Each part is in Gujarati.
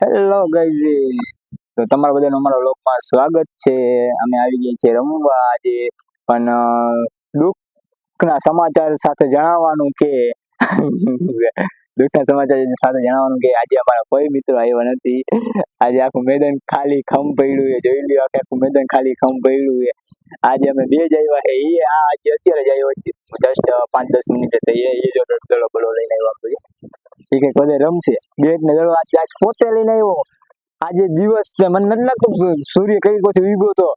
હેલો ગાઈઝ, તો તમારા બધાનું અમારા વ્લોગમાં સ્વાગત છે. અમે આવી ગયા છીએ રમવા આજે, પણ દુઃખના સમાચાર સાથે જણાવવાનું કે આજે અમારા કોઈ મિત્રો આવ્યા નથી. આજે આખું મેદાન ખાલી ખમ પડ્યું છે. જોઈ લ્યો, આખું મેદાન ખાલી ખમ પડ્યું છે. આજે અમે બે જ આવ્યા છે. એ આજે અત્યારે જ આવ્યો છે, જસ્ટ 5-10 મિનિટ થઈ. એ જો દડો બડો લઈને આવ્યો એ કઈક બધે રમશે. બેટ ને દડો આજ પોતે લઈને આવ્યો. આજે દિવસ મને નથી લાગતું સૂર્ય કઈ કોથી ઉગ્યો તો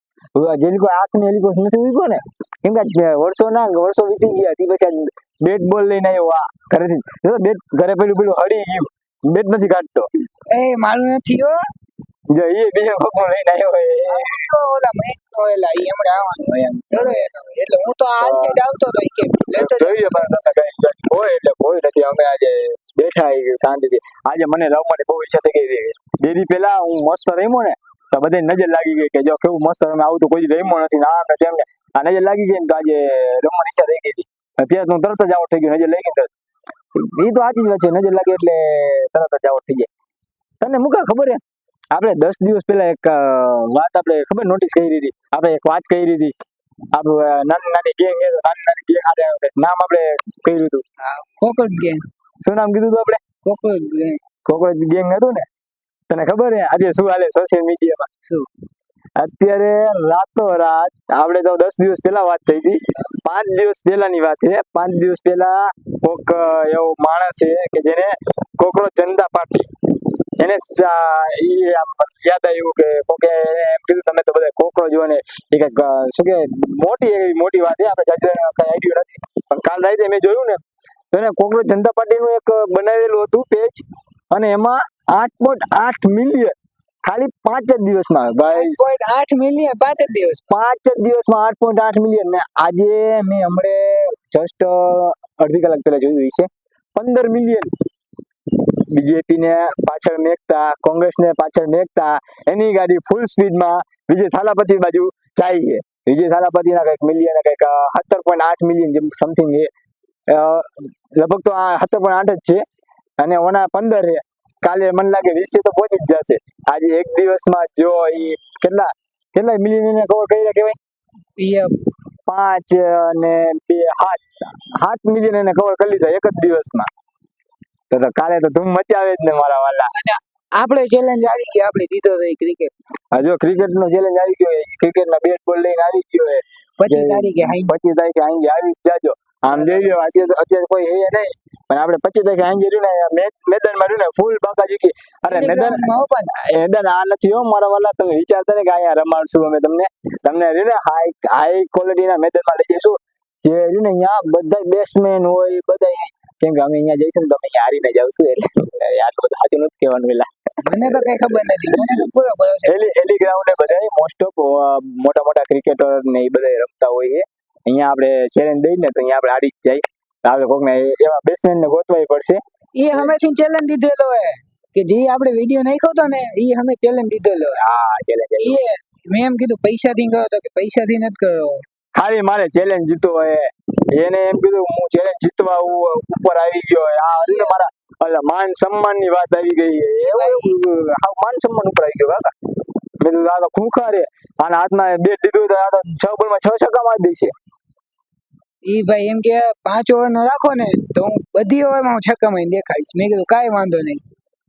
જેની કોઈ હાથ ને એની કોઈ નથી ઉગ્યો ને, કેમ કે વર્ષો વીતી ગયા. તે પછી બેટ બોલ લઈને આવ્યો. આ ઘરેથી બેટ ઘરે પેલું હળી ગયું, બેટ નથી કાઢતો. એ મારું નથી હો. જો એ બીજો પગો લઈને આવ્યો. ઓલા મેં ઓલા ઈ હમણાં આવવાનું એમ ચડો એનો, એટલે હું તો આ સાઈડ આવતો તો કે લેતો જોઈએ, પણ તમે કઈ હોય એટલે કોઈ નથી. અમે આજે બેઠા આવી શાંતિથી. આજે મને રમવાની બહુ ઈચ્છા થઈ ગઈ. બે દી પહેલા હું મસ્ત રમ્યો ને, તો બધાને નજર લાગી ગઈ કે જો કેવું મસ્ત રમે, આવું તો કોઈ રમ્યો નથી ને આ તેમ ને. આ નજર લાગી ગઈ ને, તો આજે રમવાની ઈચ્છા થઈ ગઈ હતી. અત્યારે હું તરત જ આઉટ થઈ ગયો. નજર લાગી તરત. એ તો સાચી જ વાત છે, નજર લાગે એટલે તરત જ આઉટ થઈ જાય. તને મુકા ખબર હે, આપણે 10 દિવસ પહેલા એક વાત આપણે ખબર નોટિસ કરી હતી. આપણે એક વાત કરી હતી. આપણું નાની ગેંગ નામ આપણે કર્યું હતું. Cockroach gang. શું નામ કીધું હતું આપણે? Cockroach gang. કોકરોચ ગેંગ હતું ને. તને ખબર હે આજે શું હાલે સોશિયલ મીડિયામાં? શું? અત્યારે રાતોરાત, આપણે તો 10 દિવસ પહેલા વાત થઈ હતી, 5 દિવસ પહેલાની વાત છે. 5 દિવસ પહેલા કોક એવો માણસ છે કે જેને કોકરોચ જનતા પાર્ટી એને યાદ આવ્યું કે કોકે એમ કીધું તમે તો બધા કોકરોચ ને એ કઈક શું કે મોટી વાત છે. આપણે કઈ આઈડિયો નથી, પણ કાલ રાતે મેં જોયું ને, તો એને કોકરોચ જનતા પાર્ટીનું એક બનાવેલું હતું પેજ, અને એમાં 8.8 મિલિયન ખાલી 5 જ દિવસમાં. ગાઈસ 8 મિલિયન 5 જ દિવસ. 5 જ દિવસમાં 8.8 મિલિયન. ને આજે મેં હમણે જસ્ટ અડધી કલાક પહેલા જોયું છે 15 મિલિયન. બીજેપી ને પાછળ મેકતા, કોંગ્રેસ ને પાછળ મેકતા એની ગાડી ફૂલ સ્પીડમાં વિજય થાલાપતિ બાજુ જાય છે. વિજય થાલાપતિ ના કઈક મિલિયન કઈક 17.8 મિલિયન જેમ સમથિંગ છે. લગભગ તો આ 17.8 જ છે, અને ઓના 15 છે. કાલે મને લાગે 20 તો પહોંચી જ જશે. આજે એક દિવસમાં જો ઈ કેટલા મિલિયન એને કવર કર્યા કહેવાય? 5 અને 2 7 મિલિયન એને કવર કરી લીધા એક જ દિવસમાં. તો કાલે તો ધૂમ મચાવે જ ને મારા વાલા. આપણે ચેલેન્જ આવી ગયો, આપણે દીધો તો ક્રિકેટ. જો ક્રિકેટ નો ચેલેન્જ આવી ગયો. ક્રિકેટ ના બેટ બોલ લઈને આવી ગયો. 25 તારીખે આઈ આવી જ જાજો. આમ જોઈ લો, અત્યારે કોઈ હે નહીં, પણ આપણે 25 તારીખે આઈ રહ્યું ને મેદાનમાં રહ્યું ને ફૂલ બાકા જીકી. અરે મેદાન આ નથી હો મારા વાલા. તમે વિચારતા ને કે અહીંયા રમાડશું અમે તમને રહ્યું ને હાઈ ક્વોલિટી ના મેદાનમાં લઈ જઈશું. જે રહ્યું ને અહીંયા બધા બેટ્સમેન હોય બધા, કેમ કે અમે અહીંયા જઈશું ને તો અમે હારીને જ આવશું. એટલે આટલું બધું સાચું નથી કહેવાનું. પેલા મને તો કઈ ખબર નથી, મને તો પૂરો ભરોસો. એલી ગ્રાઉન્ડે બધા મોસ્ટ ઓફ મોટા ક્રિકેટર ને એ બધા રમતા હોય છે. અહીંયા આપણે ચેલેન્જ દઈએ ને તો અહીંયા આપણે હારી જ જાય. આપણે કોક ને એવા બેટ્સમેન ને ગોતવાઈ પડશે. એ હમેથી ચેલેન્જ દીધેલો હે કે જે આપણે વિડિયો નાખ્યો તો ને, એ અમે ચેલેન્જ દીધેલો. હા, ચેલેન્જ. એ મેં એમ કીધું પૈસા થી ગયો તો કે પૈસા થી નથી કર્યો, ખાલી મારે ચેલેન્જ જીતો હોય. એને એમ કીધું હું ચેલેન્જ જીતવા ઉપર આવી ગયો. આ મારા માન સન્માન ની વાત આવી ગઈ. એવું માન સન્માન ઉપર આવી ગયો કાકા. મેં કીધું આ તો ખૂંખાર હે, આના હાથમાં બેટ દીધું તો આ તો 6 બોલમાં 6 છક્કા મારી દેશે. ઈ ભાઈ એમ કે 5 ઓવર નો રાખો ને તો હું બધી ઓવર માં છક્કા મારીને દેખાડીશ. મેં કીધું કાંઈ વાંધો નહીં,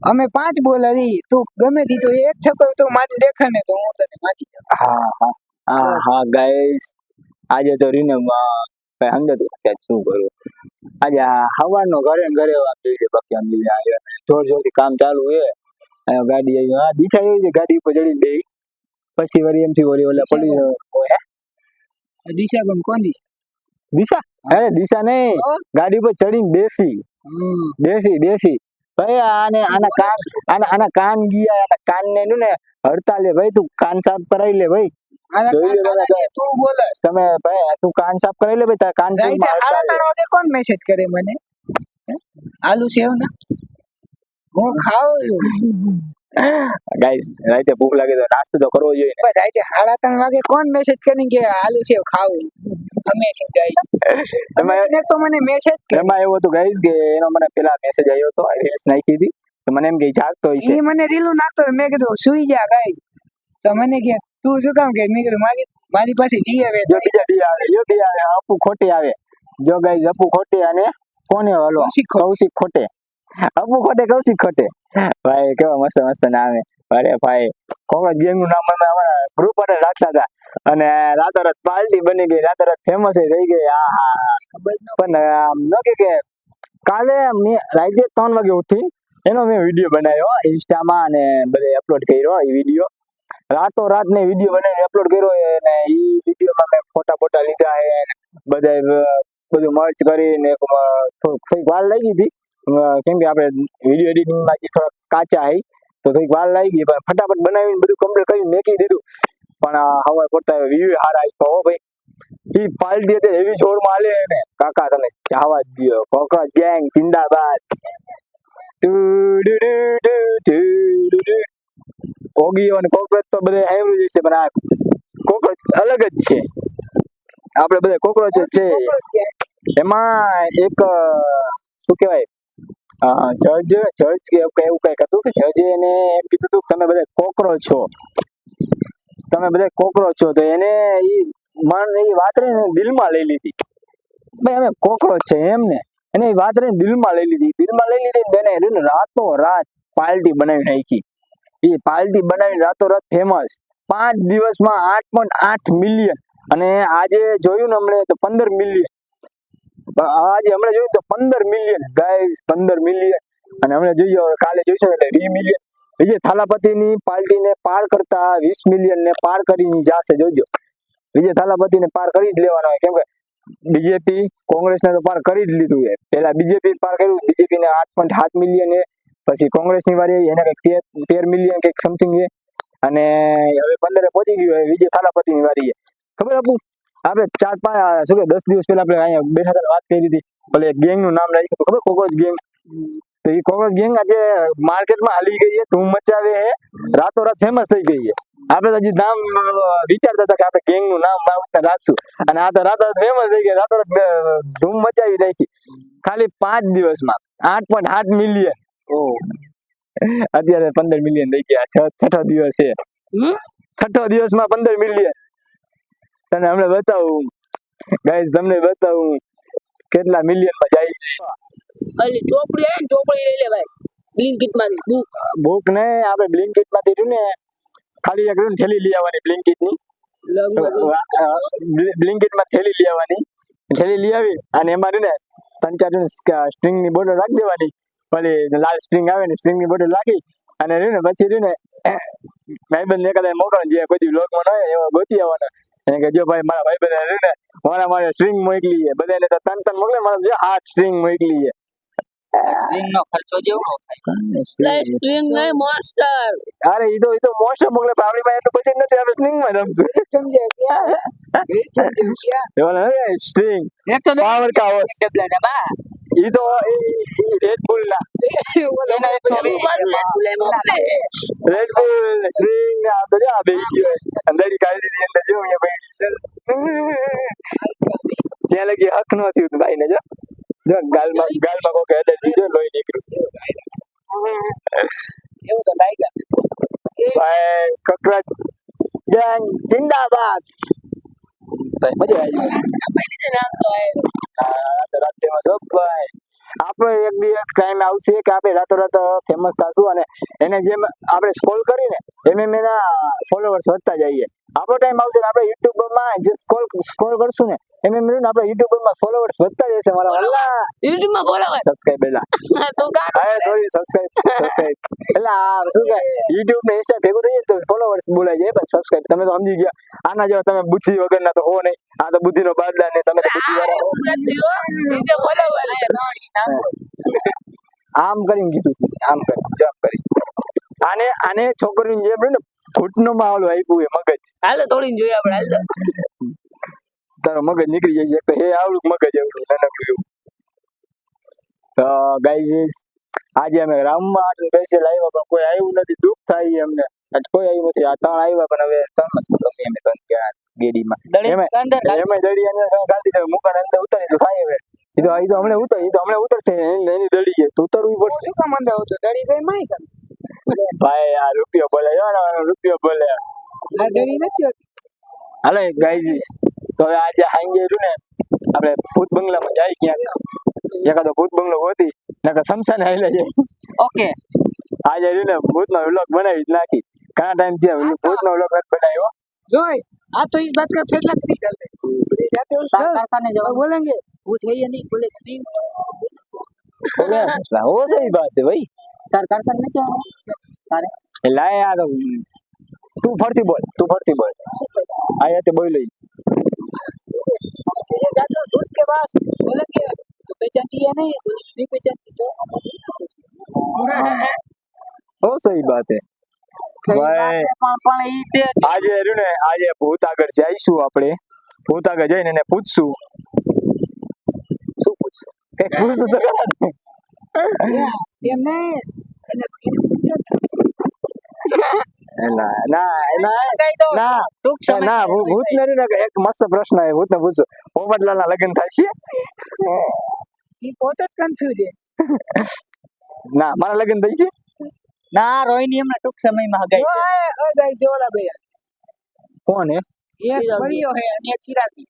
અમે 5 બોલ હરી, તું ગમે તી તો એક છક્કો તું મારી દેખા ને તો હું તને મારી દઉં. હા ગાઈસ, આજે તો રીને સમજતું શું કરું. આજે હવાનો ઘરે બાકી આમ જોરથી કામ ચાલુ છે. ગાડી આવી, દિશા એવી છે, ગાડી ઉપર ચડી બે પછી વળી એમથી વળી ઓલા પડી. દિશા કોણ? દિશા? અરે દિશા નહીં, ગાડી ઉપર ચડીને બેસી ભાઈ. આના કાન ગયા, આના કાન ને હડતા લે ભાઈ. તું કાન સાફ કરાવી લે ભાઈ. તું બોલે તમે ભાઈ, તું કાન સાફ કરાવી લે ભાઈ. તારા કાન 3:30 વાગે કોણ મેસેજ કરે મને? આલુ સેવ ના હું ખાઉં. ગાઈસ, રાતે ભૂખ લાગે તો નાસ્તો તો કરવો જોઈએ. રાતે 3:30 વાગે કોણ મેસેજ કરી કે આલુ સેવ ખાવું? અમે છે ગાઈસ, તમે તો મને મેસેજ કર્યો. એમાં એવું હતું ગાઈસ કે એનો મને પેલા મેસેજ આવ્યો હતો, રીલ્સ નાખી હતી. તો મને એમ કે ઈ જાગતો હશે. ઈ મને રીલું નાખતો હોય. મેં કીધું સુઈ જા ગાય. તો મને કે તું શું કામ કે? મેં કીધું મારી પાસે જી આવે. જો બીજા દી આવે, જો બી આવે, અપુ ખોટે આવે. જો ગાઈસ અપુ ખોટે અને કોને હલો કૌશિક ખોટે. અપુ ખોટે કૌશિક ખોટે. ભાઈ કેવા મસ્ત મસ્ત નામ આવે. અરે ભાઈ કોંગ્રેસ ગેંગ નું નામ અમે અમારા ગ્રુપ માટે રાખતા હતા અને રાતોરાત પાર્ટી બની ગઈ, રાતોરાત ફેમસ થઈ ગઈ. પણ આમ ન કે કાલે મેં રાતે 3 વાગે ઉઠી એનો મેં વિડીયો બનાવ્યો ઇન્સ્ટામાં અને બધે અપલોડ કર્યો. એ વિડીયો રાતોરાત મેં વિડીયો બનાવીને અપલોડ કર્યો અને એ વિડીયોમાં મેં ફોટા લીધા છે. બધું મર્ચ કરીને થોડીક વાર લાગી હતી કેમ કે આપણે વિડીયો એડિટિંગમાં થોડા કાચા હઈ તો થોડીક વાર લાગી, પણ ફટાફટ બનાવીને બધું કમ્પ્લીટ કરી મેકી દીધું. પણ હવે પોતા વ્યૂ હારા આપ્યા હો ભાઈ. ઈ પાર્ટી અત્યારે એવી જોરમાં હાલે ને કાકા તમે જવા જ દો. કોકરોચ ગેંગ જિંદાબાદ. ઓગીઓ અને કોકરોચ તો બધે આવ્યું જ છે, પણ આ કોકરોચ અલગ જ છે. આપણે બધા કોકરોચ જ છે. એમાં એક શું કહેવાય જજ કે એવું કઈક હતું કે જજે એને એમ કીધું હતું તમે બધા કોકરોચ છો, તમે બધા કોકરોચ છો. તો એને એ વાત રહીને દિલમાં લઈ લીધી. ભાઈ અમે કોકરોચ છે એમ ને, એને એ વાત રહીને દિલમાં લઈ લીધી. એને રાતો રાત પાર્ટી બનાવી નાખી. એ પાર્ટી બનાવીને રાતોરાત ફેમસ. 5 દિવસમાં 8.8 મિલિયન અને આજે જોયું ને હમણાં તો 15 મિલિયન. આજે હમણાં જોયું તો 15 મિલિયન ગાઈસ, 15 મિલિયન. અને હમણાં જોઈએ કાલે જોઈશું એટલે 20 મિલિયન. વિજય થાલાપતિની પાર્ટીને પાર કરતા 20 મિલિયન ને પાર કરીને જશે. જોજો વિજય થાલાપતિને પાર કરી જ લેવાનો હોય, કેમ કે બીજેપી કોંગ્રેસને તો પાર કરી જ લીધું છે. પેલા બીજેપી પાર કર્યું, બીજેપી ને 8.7 મિલિયન છે. પછી કોંગ્રેસની વારી આવી એને કઈક 13 મિલિયન કઈક સમથિંગ છે અને હવે 15 પહોંચી ગયું. હવે વિજય થાલાપતિની વારી છે. ખબર આપું આપણે 4-5 શું કે 10 દિવસ પહેલા આપણે અહીંયા બેઠા હતા વાત કરી હતી. ભલે ગેંગ નું નામ રાખ્યું હતું ખબર, કોકરોચ ગેંગ. તો એ કોકરોચ ગેંગ આજે માર્કેટમાં હાલી ગઈ છે, ધૂમ મચાવે છે, રાતોરાત ફેમસ થઈ ગઈ છે. આપણે તો હજી નામ વિચારતા હતા કે આપણે ગેંગ નું નામ રાખશું અને આ તો રાતોરાત ફેમસ થઈ ગઈ, રાતોરાત ધૂમ મચાવી નાખી. ખાલી 5 દિવસમાં 8.8 મિલિયન. અત્યારે 15 મિલિયન થઈ ગયા. છઠ્ઠો દિવસ છે, છઠ્ઠો દિવસમાં 15 મિલિયન. તને હમણાં બતાવું ગાઈસ, તમને બતાવું કેટલા મિલિયનમાં જાય છે. અલી ચોપડી આવે ને ચોપડી લઈ લે ભાઈ, બ્લિંકિટ માંથી બુક ને આપણે બ્લિંકિટ માંથી રહ્યું ને ખાલી એક રહ્યું થેલી લઈ આવવાની બ્લિંકિટ ની. બ્લિંકિટ માં થેલી લઈ આવવાની, થેલી લઈ આવી અને એમાં રહ્યું ને 3-4 સ્ટ્રિંગ ની બોટલ રાખી દેવાની. ભલે લાલ સ્ટ્રિંગ આવે ને સ્ટ્રિંગ ની બોટલ રાખી અને રહ્યું ને પછી રહ્યું ને ભાઈબંધ એકાદા મોકલો જે કોઈ બ્લોગમાં ન હોય એવો ગોતી આવવાનો. એને કે જો ભાઈ મારા ભાઈબંધ રહ્યું ને મારે સ્ટ્રિંગ મોકલી છે, બધાને તો 3 મોકલે, મારે જો 8 સ્ટ્રિંગ મોકલી છે. સ્ટ્રિંગ નો ખર્ચો જેવડો થાય સ્ટ્રિંગ નહીં મોન્સ્ટર. અરે ઈ તો મોસ્ટ મોકલે, પણ આપણી પાસે એટલું બજેટ નથી, આપણે સ્ટ્રિંગ માં રમશું. સમજે ક્યાં સ્ટ્રિંગ પાવર કાવસ ઈ તો રેડ બુલ ના રેડ બુલ સ્ટ્રિંગ ને આ તો આ બે ગયો અંદરડી કાઢી દીધી અંદર જો અહીંયા ભાઈ જ્યાં લગી હક નો થયું ભાઈ ને જો ગાલમાં કોકે અડે દીધો લોહી નીકળ્યું. એવું તો લાગ્યા ભાઈ કોકરોચ ગેંગ જિંદાબાદ. ભાઈ મજા આવી. રાતેમાં જો ભાઈ આપણે એક દિવસ ટાઈમ આવશે કે આપણે રાતોરાત ફેમસ થશું અને એને જેમ આપણે સ્ક્રોલ કરીને એમ એના ફોલોવર્સ વધતા જઈએ. આપણો ટાઈમ આવશે કે આપણે યુટ્યુબમાં જે સ્ક્રોલ કરશું ને એમ આપણે યુટ્યુબમાં ફોલોવર્સ વધતા જશે. મારા વાલા યુટ્યુબ માં બોલાવે સબસ્ક્રાઇબ બેલા તું ગાડ હા સોરી સબસ્ક્રાઇબ એટલે આ શું કે યુટ્યુબ ને ઇન્સ્ટા ભેગું થઈ જાય તો ફોલોવર્સ બોલાઈ જાય, પણ સબસ્ક્રાઇબ તમે તો સમજી ગયા. આના જેવા તમે બુદ્ધિ વગરના તો હો નહીં. આ તો બુદ્ધિ નો બાદલા ને તમે તો બુદ્ધિ વાળા આમ કરીને કીધું, આમ કરી આને છોકરીને જેમ ને ઘૂંટનો માં ઓલું આપ્યું એ મગજ. હાલો તોડીને જોઈએ આપણે હાલ તારો મગજ નીકળી જાય છે તો હે આવડું મગજ આવડું નાનકડું એવું. તો ગાઈઝ આજે અમે રામમાં આટલું સ્પેશિયલ આવ્યા પણ કોઈ આવ્યું નથી, દુઃખ થાય અમને. કોઈ આવ્યું નથી. આ 3 આવ્યા પણ હવે 3 ગમે અમે 3 ગયા ગેડીમાં એમાં દડિયાને ગાડી દે મુકાને અંદર ઉતારી તો થાય હવે ઈ તો હમણાં ઉતરશે એની દડી છે તો ઉતરવી પડશે. શું કામ અંદર હતો દડી ગઈ માય કામ ભાઈ આ રૂપિયો બોલે રૂપિયો બોલે. આ દડી નથી હોતી. હાલો ગાઈઝ, તો હવે આજે હાંગે રહ્યું ને આપણે ભૂત બંગલામાં જાય ક્યાંક, એકાદો ભૂત બંગલો હોતી નકર શમશાને હાલે જાય. ઓકે આજે રહ્યું ને ભૂતનો વ્લોગ બનાવી જ નાખી. ઘણા ટાઈમ થી ભૂતનો વ્લોગ નથી બનાવ્યો. જોઈ આ તો इस बात का फैसला कर ही डालते जाते उस घर कारखाने और जाओ बोलेंगे वो है या नहीं बोले नहीं वो सही बात है भाई. कारखाने क्या है तारे લાય યાર તું ફરતી બોલ આયા તે બોલ चले जाते हो दोस्त के पास बोलेंगे तो पहचानती है नहीं बोले नहीं पहचानती तो ઓ સહી બાત હે ભાઈ. પણ ઈ તે આજે રહ્યું ને આજે ભૂત આગળ જઈશું આપણે. ભૂત આગળ જઈને એને પૂછશું શું પૂછશું કઈ પૂછશું તો ખરા ને. એમ નહીં એને પૂછ્યો ના ના કઈ તો ના ટૂંક સમય ના ભૂત ને રહ્યું ને એક મસ્ત પ્રશ્ન આવ્યો ભૂત ને પૂછશું પોપટલાલ ના લગ્ન થાય છે? ये बहुत कंफ्यूज है ના મારા લગ્ન થઈ છે. ના રોહિણી હમણાં ટૂંક સમયમાં હગાઈ जो है और गाइस जो वाला भैया કોણ હે एक बड़ियो है और एक चिरागी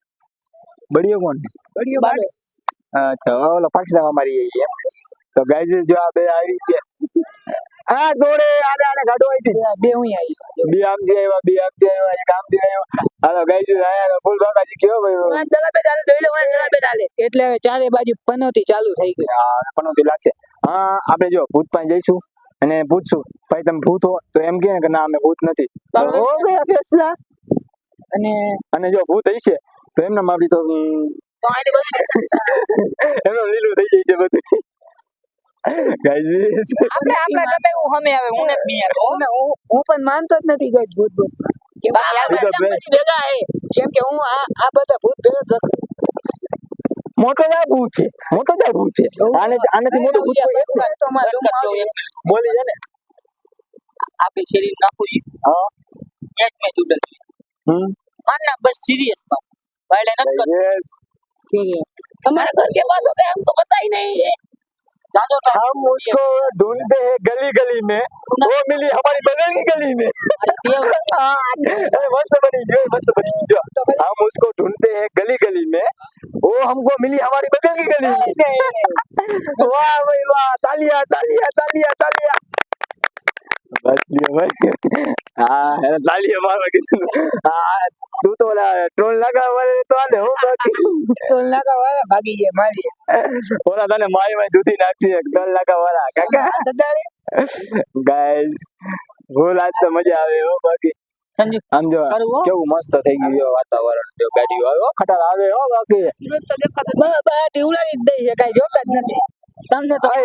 બળિયો કોણ હે? बड़ियो बाड़ो અચ્છા ઓલો પાકિસ્તાન અમારી એમ. તો ગાઈઝ જો આ બે આવી ગયા આ દોડે આને ગાડો આવી હતી. બે હું आई બે આમથી આવ્યા એક આમથી આવ્યા. હાલો ગાઈઝ આયા ફૂલ બાકાજી કયો ભાઈ દલા બે ડાલે દોઈ લે દલા બે ડાલે એટલે હવે ચારે બાજુ પનોતી ચાલુ થઈ ગઈ પનોતી લાગશે. હા આપણે જો ભૂત પાસે જઈશું અને પૂછશું ભાઈ તમે ભૂત હો તો એમ કહે ને કે ના અમે ભૂત નથી તો હો ગયા ફેસલા. અને અને જો ભૂત હશે તો એમના માપી તો તો આને બધું એમનું લીલું થઈ જાય છે બધું. ગાઈઝ આપણે ગમે એવું હમે આવે હું ને બી તો હું પણ માનતો જ નથી ગઈ ભૂત ભૂત કે ભેગા હે કેમ કે હું આ બધા ભૂત ભેગા મોટો જ આ ભૂત છે આનાથી મોટું ભૂત કોઈ એક નથી. તો મારે બોલી છે ને આપી શરીર નાખું હા એક મેચ ઉડલ માનના બસ सीरियस માં ભાઈલે નત Yes. हमारे घर के पास होता है हमको पता ही नहीं है जानो तो हम उसको ढूंढते हैं गली गली में वो मिली हमारी बगल की गली में. अरे मस्त बनी जो हम उसको ढूंढते हैं गली गली में वो हमको मिली हमारी बगल की गली में. वाह भाई वाह तालियां तालियां तालियां तालियां बस ये भाई हाँ तालियां मारवा किसी हाँ तू तो बोला टोल लगा वाले तो आले हो बाकी ટોલ નાકા વાળા ભાગી ગયા મારી बोला था ना माई में जूती नाची है टोल लगा वाला काका સદારે ગાઈઝ ફૂલ આજ તો મજા આવે હો બાકી संजू આમ જો કેવું મસ્ત થઈ ગયું છે વાતાવરણ જો ગાડીઓ આવે હો ખટાર આવે હો બાકી सूरज तो देखा तो બા ઉડાડી જ દઈ છે કાઈ જોતા જ નથી તમને તો